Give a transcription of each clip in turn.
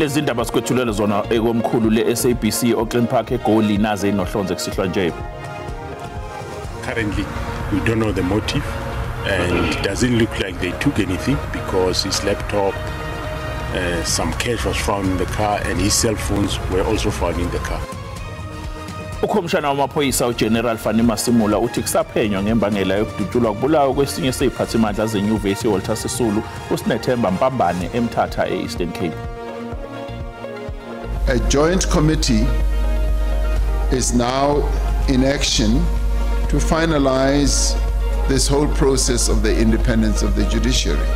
Lezi ndaba sikwethulela zona ekomkhulu le-SABC Auckland Park eGoli naze inohlonze kusihlwa nje. Currently, we don't know the motive, and it doesn't look like they took anything because his laptop, some cash was found in the car, and his cell phones were also found in the car. Ukhomishana wamaphoyisa uGeneral Fanny Masimula uthi kusaphenywa ngembangela yokudutshulwa kubulawa kwesinye seziphathimandla zenyuvesi Walter Sisulu uSinethemba Mpambane eMthatha eEastern Cape. A joint committee is now in action to finalize this whole process of the independence of the judiciary.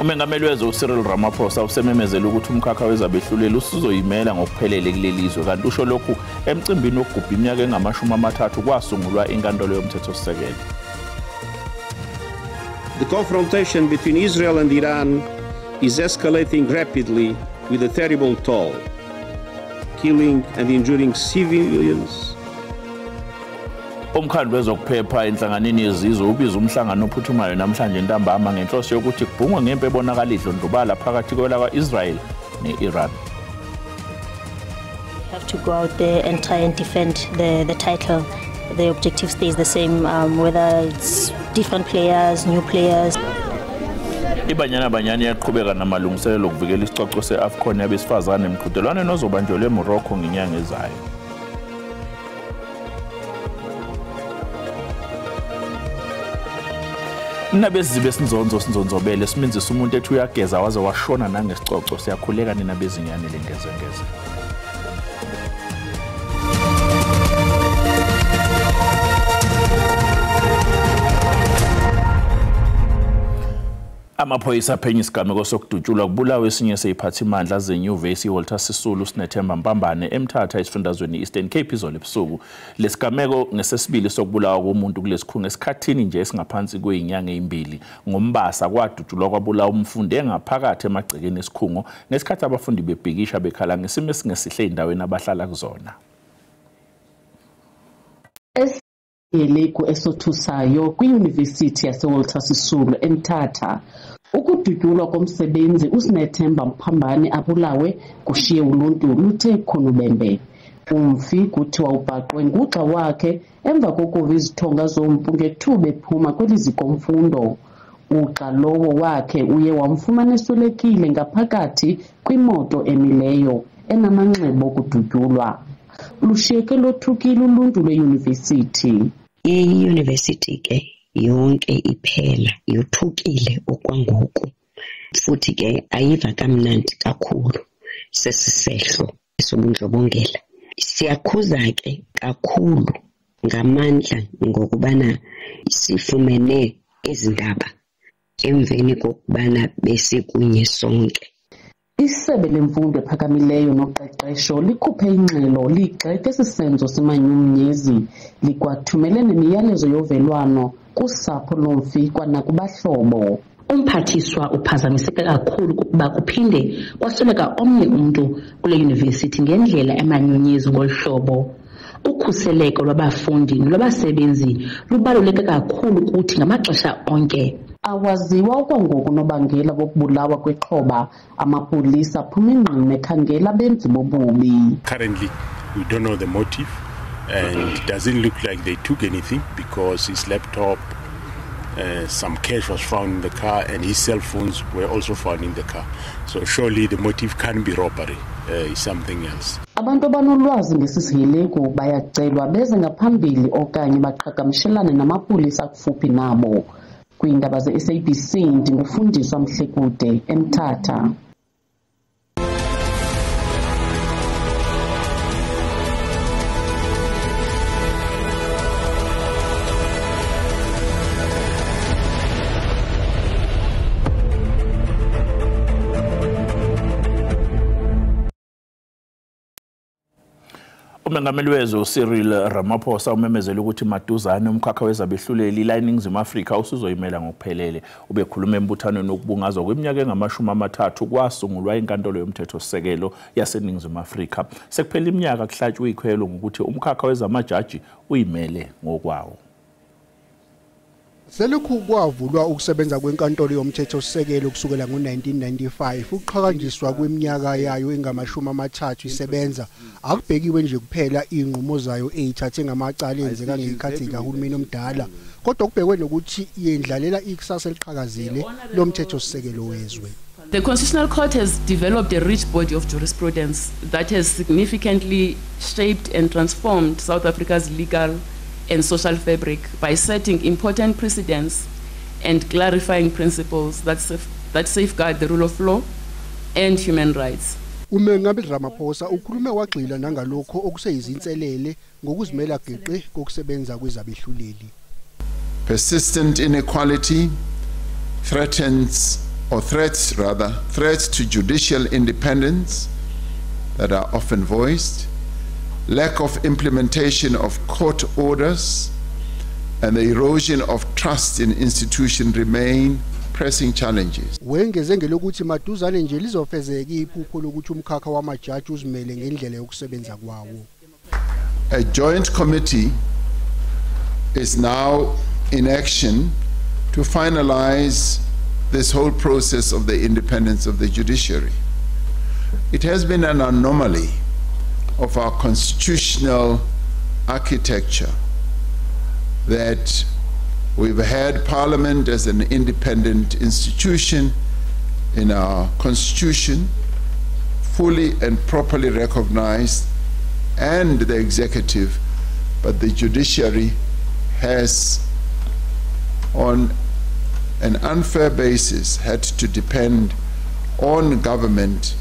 Umengameli wezwe uCyril Ramaphosa usememezela ukuthi umkhakha wezabehluleli usizoyimela ngokuphelele kulelizwe kanti usho lokhu emcimbini wokugubha iminyaka engama-30 kwasungulwa inkantolo yomthethosisekelo. The confrontation between Israel and Iran is escalating rapidly with a terrible toll, killing and injuring civilians. Umkhandlu wezokuphepha enhlanganweni yezizwe ubiza umhlangano ophuthumayo namhlanje ntambama ngenhloso yokuthi kubhungwe ngempi ebonakala idlondlobala phakathi kwela-Israel ne-Iran. We have to go out there and try and defend the title. The objective stays the same, whether it's different players, new players. Ibanyana Banyana yaqhubeka namalungiselelo okuvikela isicoco se-AFCON yabesifazane emqhudelwaneni ozobanjelwe eMorocco ngenyanga ezayo. Nabezi besinzonzo sinzonzobele siminzisa umuntu ethi uyageza waze washona nangesicoco siyakhuleka nina bezinyane lengezengeze. Amaphoyisa aphenya isigameko sokudutshulwa kubulawa esinye seziphathimandla zenyuvesi Walter Sisulu uSinethemba Mpambane eMthatha esifundazweni Eastern Cape izolo ebusuku. Lesigameko ngesesibili sokubulawa komuntu kulesikhungo esikhathini nje esingaphansi kwezinyanga ezimbili. Ngombasa kwadutshulwa kwabulawa umfundi engaphakathi emagcekeni esikhungo ngesikhathi abafundi bebhikisha bekhala ngesimo esingesihle endaweni abahlala kuzona. Yeleko esothusayo kwiUniversity yaseWalter Sisulu eMthatha ukudutshulwa komsebenzi uSinethemba Mpambane abulawe kushiye uluntu luthe khonubembe. Umfi kuthiwa ubhaqwe ngugxa wakhe emva kokuva izithonga zompu ngethuba ephuma kwelizikomfundo. Ugxa lowo wakhe uye wamfumana eswelekile ngaphakathi kwimoto emileyo enamanxeba okudutshulwa. Lushiyeke lothukile uluntu lweYunivesithi. I-University ke yonke iphela yothukile okwangoku futhi ke ayiva kamnandi kakhulu sesisehlo sobundlobongela. Siyakhuza ke kakhulu ngamandla ngokubana sifumene izindaba emveni kokubana besikunye sonke. Isebe lemfundo ephakamileyo noqeqesho likhuphe ingxelo ligxeke sisenzo semanyumnyezi likwathumele nemiyalezo yovelwano kusapho lomfi kwanakubahlobo. Umphathiswa uphazamiseke kakhulu kuba kuphinde kwasweleka omnye umuntu kule yunivesithi ngendlela emanyunyezi ngolhlobo. Ukhuseleko lwabafundi nolwabasebenzi lubaluleke kakhulu kuthi ngamaxesha onke. Awaziwa okwangoku nobangela bokubulawa kwexhoba amapolisa aphuma ingqina ekhangela abenzi bobubi. Currently, we don't know the motive, and it doesn't look like they took anything because his laptop, some cash was found in the car, and his cell phones were also found in the car. So surely the motive can't be robbery, it's something else. Abantu abanolwazi ngesisiheleko bayacelwa beze ngaphambili okanye baqhagamshelane namapolisa kufuphi nabo. Kwindaba ze-SABC ndingufundiswa Mhlekude eMthatha. Umengameli wezwe uCyril Ramaphosa umemezela ukuthi maduzane umkhakha wezabehluleli la eNingizimu Afrika usizoyimela ngokuphelele. Ubekhuluma embuthanweni wokubungazwa kweminyaka engama-30 kwasungulwa inkantolo yomthethosisekelo yaseNingizimu Afrika. Sekuphela iminyaka kuhlatshwe ikhwelo ngokuthi umkhakha wezamajaji uyimele ngokwawo. Selokhu kwavulwa ukusebenza kwenkantolo yomthethosisekelo kusukela ngo-1995 ukuqhakambiswa kweminyaka yayo engamashumi amathathu isebenza akubhekiwe nje kuphela inqumo zayo ezithathe ngamacala enzeka ngekhathi kahulumeni omdala kodwa kubhekwe nokuthi yendlalela ikusasa eliqhakazile lomthethosisekelo wezwe. The Constitutional Court has developed a rich body of jurisprudence that has significantly shaped and transformed South Africa's legal and social fabric by setting important precedents and clarifying principles that safeguard the rule of law and human rights. uMengameli Ramaphosa ukhulume wagxila nangalokho okuseyizinselele ngokuzimela geqe kokusebenza kwezabehluleli. Persistent inequality threats to judicial independence that are often voiced, lack of implementation of court orders, and the erosion of trust in institutions remain pressing challenges. Wengeze ngelokuthi maduzane nje lizofezeka iphupho lokuthi umkhakha wamajaji uzimele ngendlela yokusebenza kwawo. A joint committee is now in action to finalize this whole process of the independence of the judiciary. It has been an anomaly of our constitutional architecture that we've had Parliament as an independent institution in our constitution, fully and properly recognized, and the executive, but the judiciary has, on an unfair basis, had to depend on government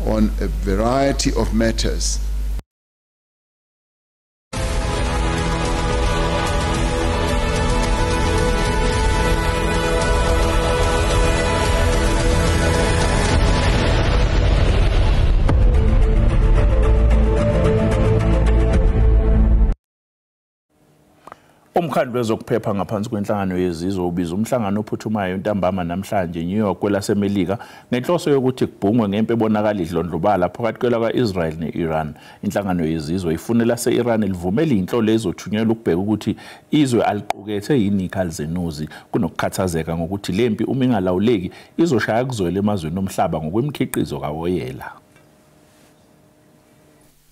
on a variety of matters. Umkhandlu wezokuphepha ngaphansi kwenhlangano yezizwe ubiza umhlangano ophuthumayo ntambama namhlanje New York kwelasemelika ngenhloso yokuthi kubhungwe ngempe ebonakala idlondlobala phakathi kwela-Israel ne-Iran. Inhlangano yezizwe ifunela se-Iran livumele inhlolo ezothunyelwa ukubheka ukuthi izwe aliqukethe yini ikhali zenuzi kunokukhathazeka ngokuthi lempi uma ingalawuleki izoshaya kuzwele emazweni omhlaba ngokwemikhiqizo kawoyela.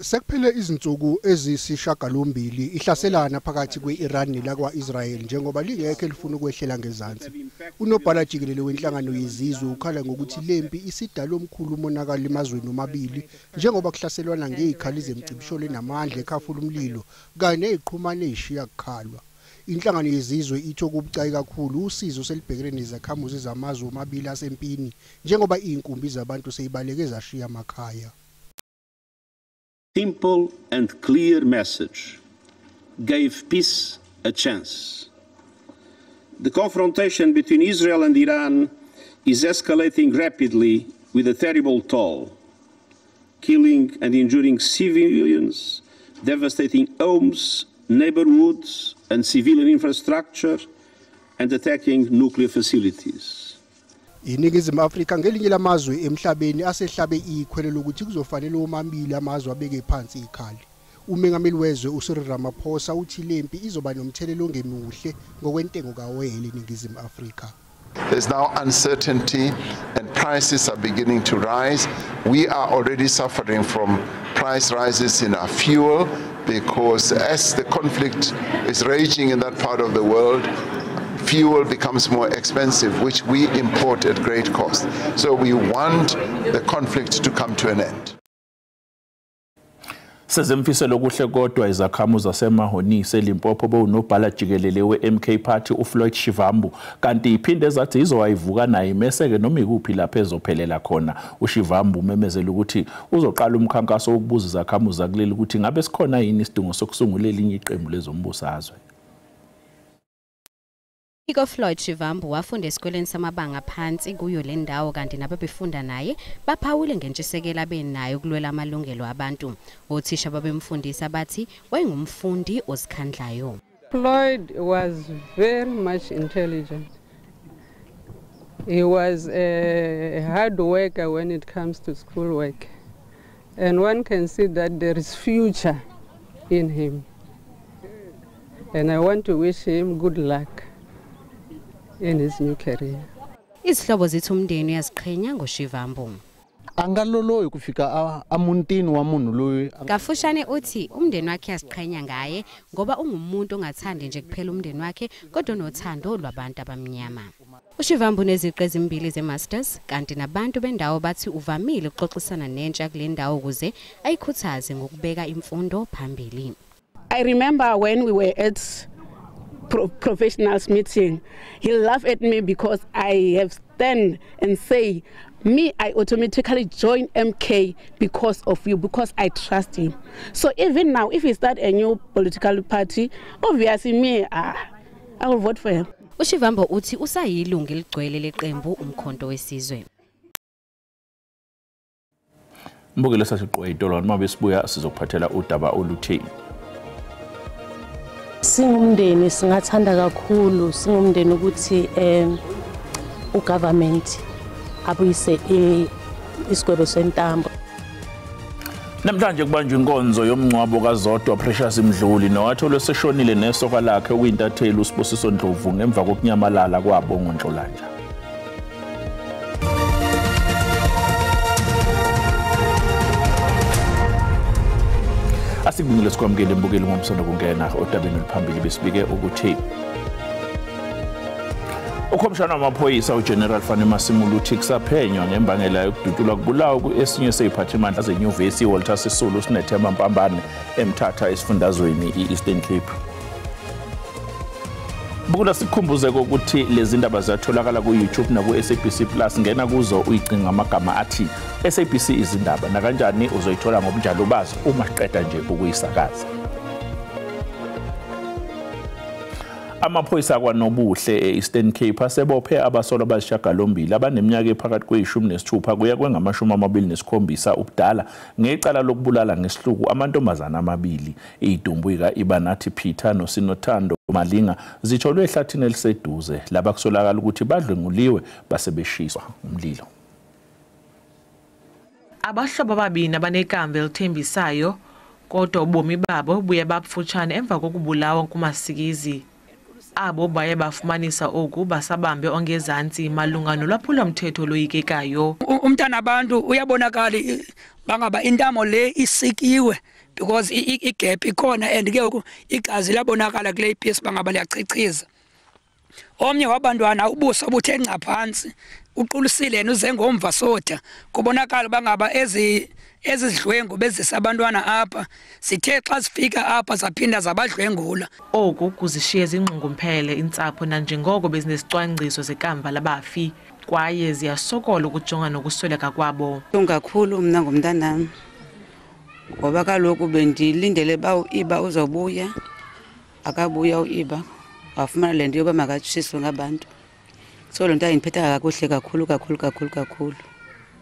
Sekuphele izinsuku ezisishagalombili ihlaselana phakathi kwe-Iran nelakwa-Israel njengoba lingekho elifuna ukwehlela ngezansi. Unobhala jikelele wenhlangano yezizwe ukhala ngokuthi lempi isidala omkhulu umonakalo emazweni omabili njengoba kuhlaselwana ngezikhali zemicibisholo enamandla ekhafula umlilo kanye neziqhumane ezishiya kukhalwa. Inhlangano yezizwe ithi okubucayi kakhulu usizo selibhekene nezakhamuzi zamazwe omabili asempini njengoba izinkumbi zabantu seyibaleke zashiya amakhaya. Simple and clear message gave peace a chance. The confrontation between Israel and Iran is escalating rapidly with a terrible toll, killing and injuring civilians, devastating homes, neighborhoods, and civilian infrastructure, and attacking nuclear facilities. INingizimu Afrika ngelinye lamazwe emhlabeni asehlabe ikhwele lokuthi kuzofanele omabili amazwe abeke phansi ikhali. Umengameli wezwe uCyril Ramaphosa uthi lempi izoba nomthelelo ongemuhle ngokwentengo kawoyela eNingizimu Afrika. There's now uncertainty and prices are beginning to rise. We are already suffering from price rises in our fuel because as the conflict is raging in that part of the world, fuel becomes more expensive, which we import at great cost. So we want the conflict to come to an end. Sezemfiselo kuhle kodwa izakhamuzi zaseMahonisi eLimpopo bonobhala jikelele we-MK Party uFloyd Shivambu kanti iphinde zathi izowayivuka naye imeseke noma ikuphi lapho ezophelela khona. uShivambu umemezela ukuthi uzoqala umkhankaso wokubuza izakhamuzi zakuleli ukuthi ngabe sikhona yini isidingo sokusungula elinye iqembu lezombusazwe. Floyd Shivambu wafunda esikoleni samabanga phansi kuyo le ndawo kanti nababefunda naye baphawule ngentshisekelo abenayo kulwela amalungelo abantu. Othisha babemfundisa bathi wayengumfundi ozikhandlayo. Floyd was very much intelligent. He was a hard worker when it comes to schoolwork. And one can see that there is future in him. And I want to wish him good luck in his new career. Izihlobo zithi umndeni uyaziqhenya ngoShivambu. Angaloloyi kufika amuntini wa munhu loyi. Kafushane uthi umndeni wakhe uyasiqhenya ngaye ngoba ungumuntu ongathandi nje kuphela umndeni wakhe kodwa nothando lwabantu abamnyama. uShivambu neziqu ezimbili ze-masters kanti nabantu bendawo bathi uvamile ukuxoxisana nentsha kule ndawo ukuze ayikhuthaze ngokubeka imfundo phambili. I remember when we were at professionals meeting, he laughed at me because I have stand and say, me, I automatically join MK because of you, because I trust him. So even now, if he start a new political party, obviously me, I will vote for him. uShivambu uthi usayilungu eligcwele leqembu umkhonto wesizwe. Mbukelo sasiqhwayito lona mabe sibuya sizokuphathela udaba olutheni. Singumndeni singathanda kakhulu singumndeni ukuthi ugovernment abuyise isigwebo sentambo. Namhlanje kubanjwe inkonzo yomncwabo kaZodwa Precious Mdluli nowatholwe seshonile nesoka lakhe okuyintatheli uSibusiso Ndlovu ngemva kokunyamalala kwabo ngoNhlolanja. Asikubingile sikwamukele imbukeli ngomsondo kungena odabeni oluphambili besibike ukuthi ukhomishana wamaphoyisa uGeneral Fanny Masimula uthi kusaphenywa ngembangela yokudutshulwa kubulawa esinye seziphathimandla zenyuvesi Walter Sisulu Sinethemba Mpambane eMthatha esifundazweni iEastern Cape. Bukula sikhumbuze ukuthi lezi ndaba ziyatholakala ku-YouTube naku-SABC Plus ngena kuzo uyicinga amagama athi SABC izindaba nakanjani uzoyithola ngobunjalo bazo uma siqeda nje ukuyisakaza. Amaphoyisa kwaNobuhle eEastern Cape asebophe abasolwa abasishiyagalombili abaneminyaka ephakathi kwe-16 kuya kwe-27 ubudala ngecala lokubulala ngesihluku amantombazana amabili iDumbuyika Ibanathi Peter noSinothando Malinga zitholwe ehlathini eliseduze laba kusolakala ukuthi badlwenguliwe basebeshiswa umlilo. Abahlobo ababini abanekambe elithembisayo kodwa ubomi babo buye babufutshane emva kokubulawa kuMasikizi. Abo baye bafumanisa oku basabambe ongezantsi malunga nolwaphulo mthetho loyikekayo. Umntana abantu uyabonakala bangaba intamo le isikiwe because igap ikhona and ke igazi labonakala kule piece bangaba liyachichiza. Omnye wabantwana ubuso buthe ngaphansi uqulisile yena uze ngomva soda kubonakala bangaba ezidlwengu bezisa abantwana apha sithe xa sifika apha zaphinda zabadlwengula. Oku kuzishiye izingqungumphele intsapho nanjengoko bezinesicwangciso zekamva labafi kwaye ziyasokola ukujonga nokusweleka kwabo. Kakhulu mna ngomntanami ngoba kaloku bendilindele ba uIba uzobuya akabuya uIba wafumana le nto yoba makatshiswe ngabantu. So lo nto ayiniphetha kakhulu.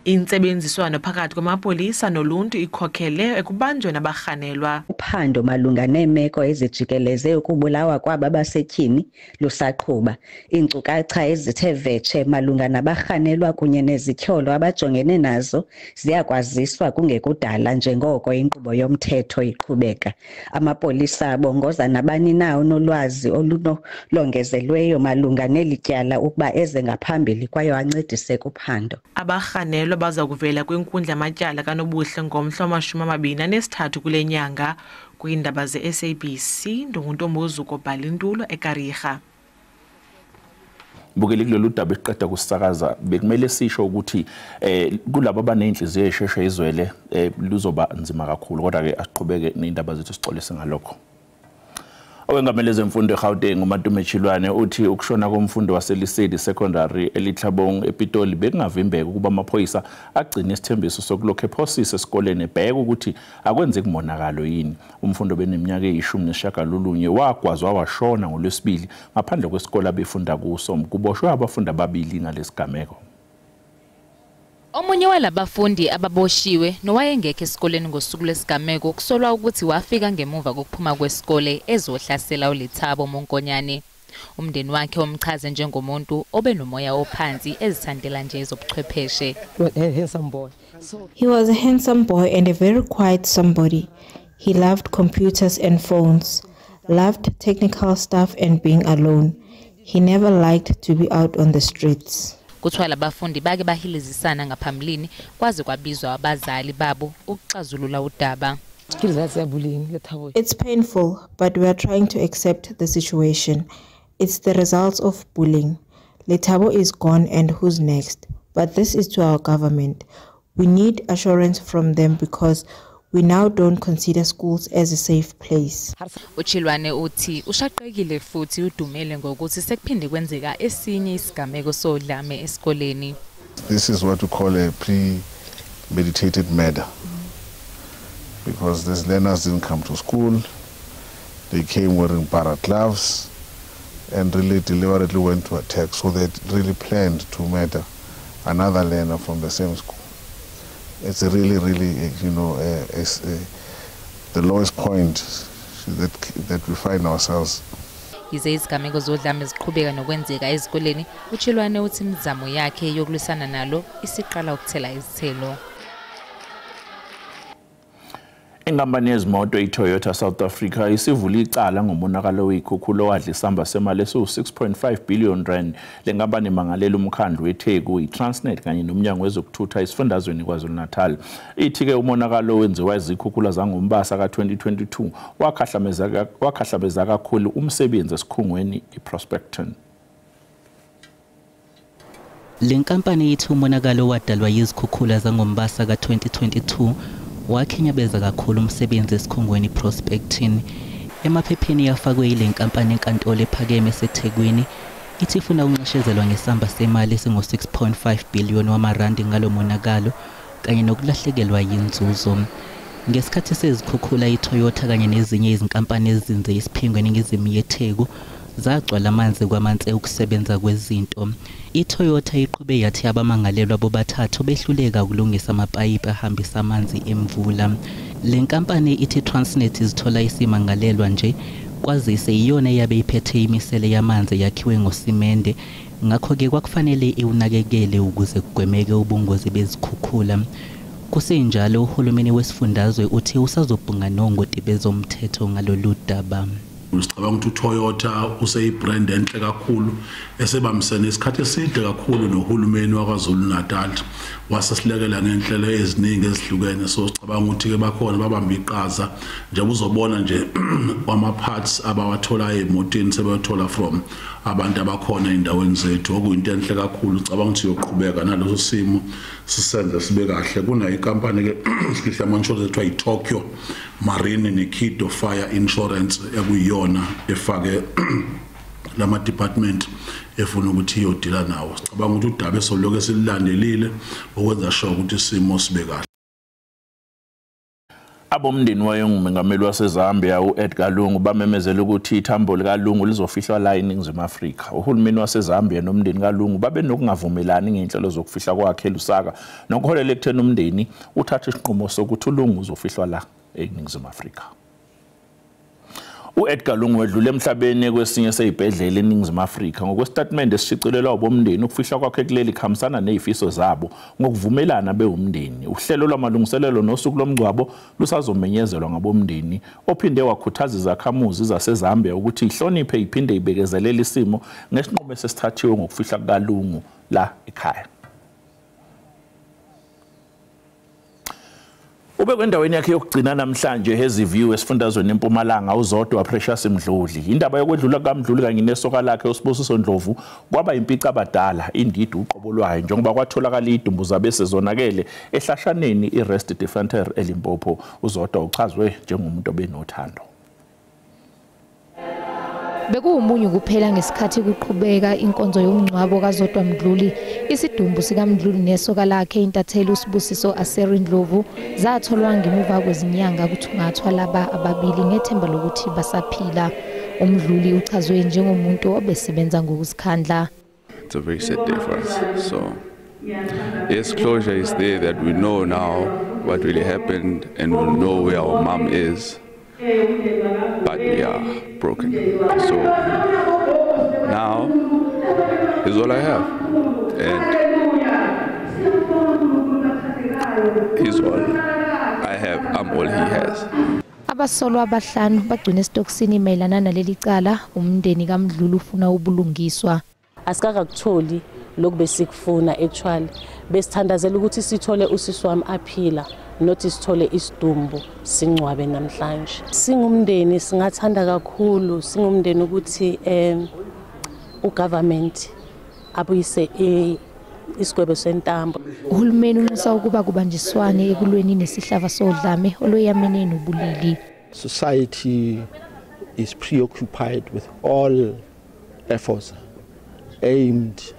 Intsebenziswano phakathi kwamapolisa noluntu ikhokhele ekubanjweni abarhanelwa. Uphando malunga neemeko ezijikeleze ukubulawa kwaba basetyhini lusaqhuba. Iinkcukacha ezithe vetshe malunga nabarhanelwa kunye nezityholo abajongene nazo ziyakwaziswa kungekudala njengoko inkqubo yomthetho iqhubeka. Amapolisa abongoza nabani na onolwazi olunolongezelweyo malunga nelityala ukuba eze ngaphambili kwaye ancedise kuphando. Abarhanelwa baza kuvela kwinkundla yamatyala kaNobuhle ngomhla wama-23 kule nyanga kwiindaba ze-SABC ndunguntombozuko Bhalintulo eKarigha. Bukeli kulolu daba esiqeda kusisakaza bekumele sisho ukuthi kulabo abanenhliziyo esheshe izwele luzoba nzima kakhulu kodwa ke asiqhubeke neindaba zethu sicolise ngalokho. Owengamele zemfundo eGauteng uMatumechilwane uthi ukushona komfundi waseLisedi Secondary eLithabong ePitoli bekungavimbeka ukuba amaphoyisa agcine isithembiso sokulokho ephosisa esikoleni ebheka ukuthi akwenze kumonakalo yini. Umfundo beneminyaka e-19 wagwazwa washona ngoLwesibili ngaphandle kwesikole abefunda kuso kuboshwe abafundi ababili ngalesigameko. Omunye walabafundi ababoshiwe nowayengekho esikoleni ngosuku lesigameko kusolwa ukuthi wafika ngemuva kokuphuma kwesikole ezohlasela uLithabo Monkonyane. Umndeni wakhe omchaze njengomuntu obenomoya ophansi ezithandela nje ezobuchwepheshe. He was a handsome boy and a very quiet somebody. He loved computers and phones, loved technical stuff and being alone. He never liked to be out on the streets. Kuthiwa labafundi bake bahilizisana ngaphambilini kwaze kwabizwa abazali babo ukuxazulula udaba. It's painful, but we are trying to accept the situation. It's the results of bullying. Lethabo is gone and who's next? But this is to our government. We need assurance from them because we now don't consider schools as a safe place. Uchilwane uthi ushaqekile futhi udumele ngokuthi sekuphinde kwenzeka esinye isigameko sodlame esikoleni. This is what we call a premeditated murder. Because these learners didn't come to school, they came wearing para gloves and really deliberately went to attack. So they really planned to murder another learner from the same school. It's a really, you know, the lowest point that we find ourselves. Yize izigameko zodlame ziqhubeka nokwenzeka ezikoleni, Uchilwane uthi imizamo yakhe yokulwisana nalo isiqala ukuthela izithelo. Inkampani yezimoto iToyota South Africa isivula icala ngomonakalo wezikhukhula owadla isamba semali esu-6.5 billion rand. Le nkampani imangalela umkhandlu weTheku, iTransnet kanye nomnyango wezokuthutha esifundazweni KwaZulu-Natal. Ithi-ke umonakalo owenziwa izikhukhula zangoMbasa ka-2022 wakhahlameza kakhulu umsebenzi esikhungweni iProspecton. Le nkampani ithi umonakalo wadalwa yizikhukhula zangoMbasa ka-2022 wakhinyabeza kakhulu umsebenzi esikhungweni Prospecting. Emaphepheni yafakwe ile nkampani enkantolo ephakeme eseThekwini ithi ifuna ukunxeshezelwa ngesamba semali esingo-6.5 billion wamarandi ngalo monakalo kanye nokulahlekelwa yinzuzo. Ngesikhathi sezikhukhula iToyota kanye nezinye izinkampani ezinze isiphingwe eningizimu yeTheku zagcwala amanzi kwamanzi ukusebenza kwezinto. iToyota iqhube yathi abamangalelwa bobathathu behluleka ukulungisa amapayipi ahambisa amanzi emvula. Le nkampani ithi Transnet izithola isimangalelwa nje kwazise iyona yabe iphethe imisele yamanzi yakhiwe ngosimende, ngakho-ke kwakufanele iwunakekele ukuze kugwemeke ubungozi bezikhukhula. Kusenjalo uhulumeni wesifundazwe uthi usazobhunga nongoti bezomthetho ngalolu daba. Ngicabanga ukuthi uToyota useyibrand enhle kakhulu esebambisene isikhathi eside kakhulu nohulumeni waKwaZulu-Natal wasesilekela ngendlela eziningi ezihlukene. So sicabanga ukuthi ke bakhona babamba iqhaza nje uzobona nje kwama parts abawathola emotweni sebethola from abantu abakhona endaweni zethu okuyinto enhle kakhulu. Sicabanga ukuthi yoqhubeka naloso simo sisenze sibe kahle. Kuna inkampani ke sikhihla ama-insurance ethiwa iTokyo Marine neKido Fire Insurance ekuyiyona efake lama department efuna ukuthi iyodila nawo. Sicabanga ukuthi udaba esoloko esililandelile ukwenza sure ukuthi isimo sibe kahle. Abomndeni wayengumengameli waseZambia uEdgar Lungu bamemezela ukuthi ithambo likaLungu lizofihlwa la eNingizimu Afrika. Uhulumeni waseZambia nomndeni kaLungu babe nokungavumelani ngenhlelo zokufihla kwakhe eLusaka nokuholela ekutheni umndeni uthathe isinqumo sokuthi uLungu uzofihlwa la eNingizimu Afrika. uEdgar Lungu wedlule emhlabeni kwesinye seyibhedlela eNingizimu Afrika ngokwestatement esishicilelwa ubomndeni ukufihla kwakhe kuleli khamisana nezifiso zabo ngokuvumelana beumndeni. Uhlelo lwamalungiselelo nosuku lomngcwabo lusazomenyezelwa ngabomndeni ophinde wakhuthaza izakhamuzi zaseZambia ukuthi ihloniphe iphinde ibekezelele isimo ngesinqumo esesithathiwe ngokufihla kukaLungu la ekhaya. Ube kwendaweni yakhe yokugcina namhlanje Hazyview esifundazweni eMpumalanga uZodwa Precious Mdluli. Indaba yokwedlula kaMdluli kanye nesoka lakhe uSibusiso Ndlovu kwaba impica abadala indidi uqobo lwayo njengoba kwatholakala idumbuza bese zonakele ehlahlaneni iRest Defender eLimpopo. uZodwa uchazwe njengomuntu obenothando. Bekuwumunyu kuphela ngesikhathi kuqhubeka inkonzo yomngcwabo kaZodwa Mdluli. Isidumbu sikaMdluli nesoka lakhe intatheli uSibusiso Aseri Ndlovu zatholwa ngemuva kwezinyanga kuthungathwa laba ababili ngethemba lokuthi basaphila. uMdluli uchazwe njengomuntu obesebenza ngokuzikhandla. It's a very sad day for us. So yes, closure is there that we know now what really happened and we know where our mom is. But we are broken. So now is all I have, and he's all I have. I'm all he has. Abasolwa abahlanu bagcina esitokisini mayelana naleli cala. Umndeni kaMdluli ufuna ubulungiswa. Asikakakutholi lokhu besikufuna actually. Besithandazela ukuthi sithole usisi wami aphila, not sithole isidumbu singcwabe namhlanje. Singumndeni singathanda kakhulu, singumndeni ukuthi ugovernment abuyise isigwebo sentambo. Uhulumeni unxusa ukuba kubanjiswane ekulweni nesihlava sodlame oloyamene nobulili. Society is preoccupied with all efforts aimed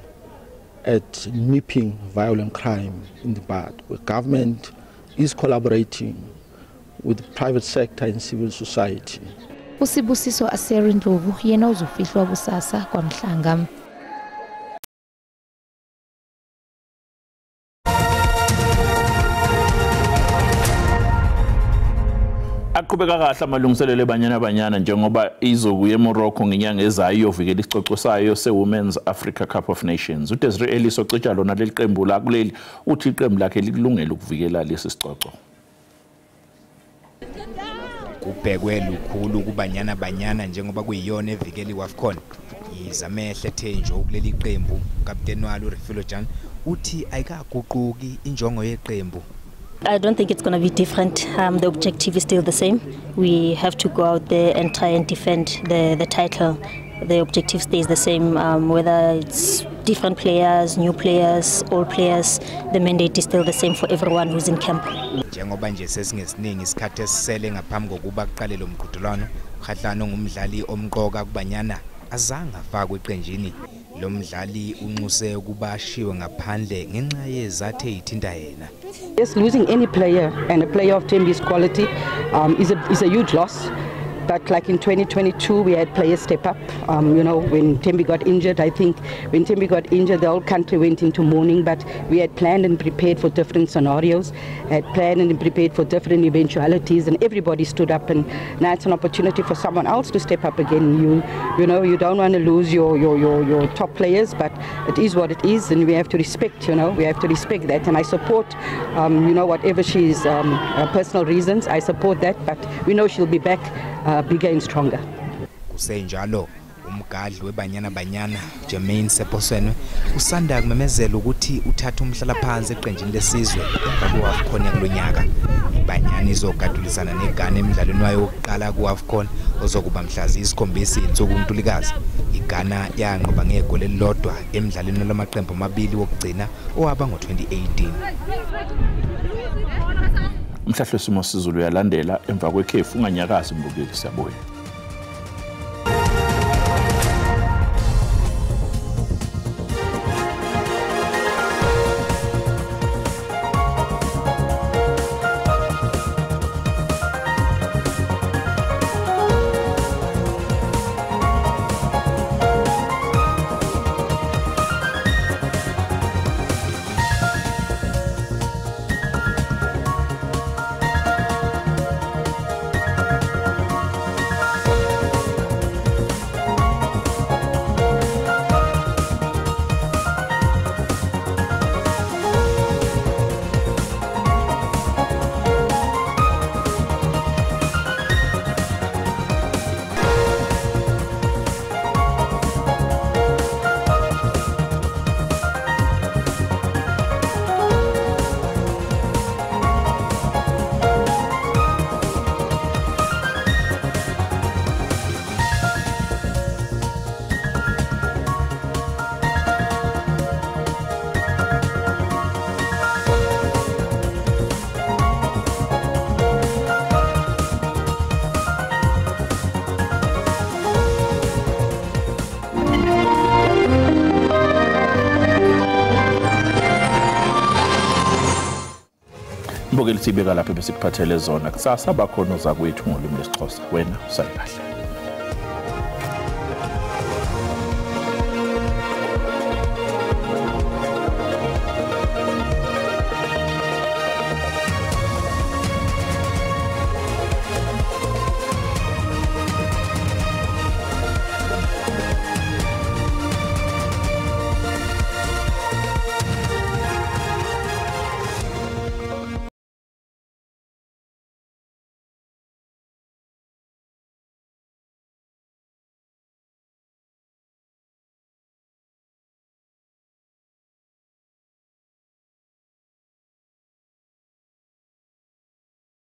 at nipping violent crime in the bud. The government is collaborating with the private sector and civil society. Usibusiso Aseri Ndlovu yena uzofihlwa kusasa kwaMhlanga. Aqhubeka kahle amalungiselelo eBanyana njengoba izokuya eMorocco ngenyanga ezayo iyovikela isicoco sayo seWomen's Africa Cup of Nations. uDesiree Ellis ocija lona leli qembu la kuleli uthi iqembu lakhe likulungela ukuvikela lesi sicoco. Kubhekwe lukhulu kuBanyana njengoba kuyiyona evikeli waFcon. Izamehle Thenjo kuleli qembu kapteni walo Refilo Jan uthi ayikaguquki injongo yeqembu. I don't think it's going to be different. The objective is still the same. We have to go out there and try and defend the title. The objective stays the same, whether it's different players, new players, old players. The mandate is still the same for everyone who's in camp. Njengoba nje sesingesiningi isikhathi esisele ngaphambi kokuba kuqale lo mqhudelwano, uKhahlano ngumdlali omqoka kuBanyana azange afakwe eqenjini. Lo mdlali unxuse ukuba ashiwe ngaphandle ngenxa yezathu ezithinta yena. Yes, losing any player and a player of Thembi's quality is a huge loss. But like in 2022, we had players step up. You know, when Thembi got injured, I think when Thembi got injured, the whole country went into mourning. But we had planned and prepared for different scenarios, had planned and prepared for different eventualities, and everybody stood up. And now it's an opportunity for someone else to step up again. You know, you don't want to lose your top players, but it is what it is, and we have to respect. You know, we have to respect that. And I support, you know, whatever she's personal reasons, I support that. But we know she'll be back. Bigger and stronger. Kusenjalo umgadli weBanyana Jermaine Seposweni usanda kumemezela ukuthi uthatha umhlala phansi eqenjini lesizwe emva koAFCON kulonyaka. iBanyana izogadulisana neGhana emidlalweni wayo wokuqala kuAFCON ozokuba mhlazi isikhombisi insuku uNtulikazi. iGhana yanqoba ngegoli elilodwa emidlalweni lamaqembu amabili wokugcina owaba ngo2018. Umhlahlo simo sizulu yalandela emva kwekhefu unganyakazi mbukeli siyabuya. Mbokeli sibeka lapha besikuphathele zona kusasa bakhona zakwethu ngolimi lesiXhosa wena usale kahle.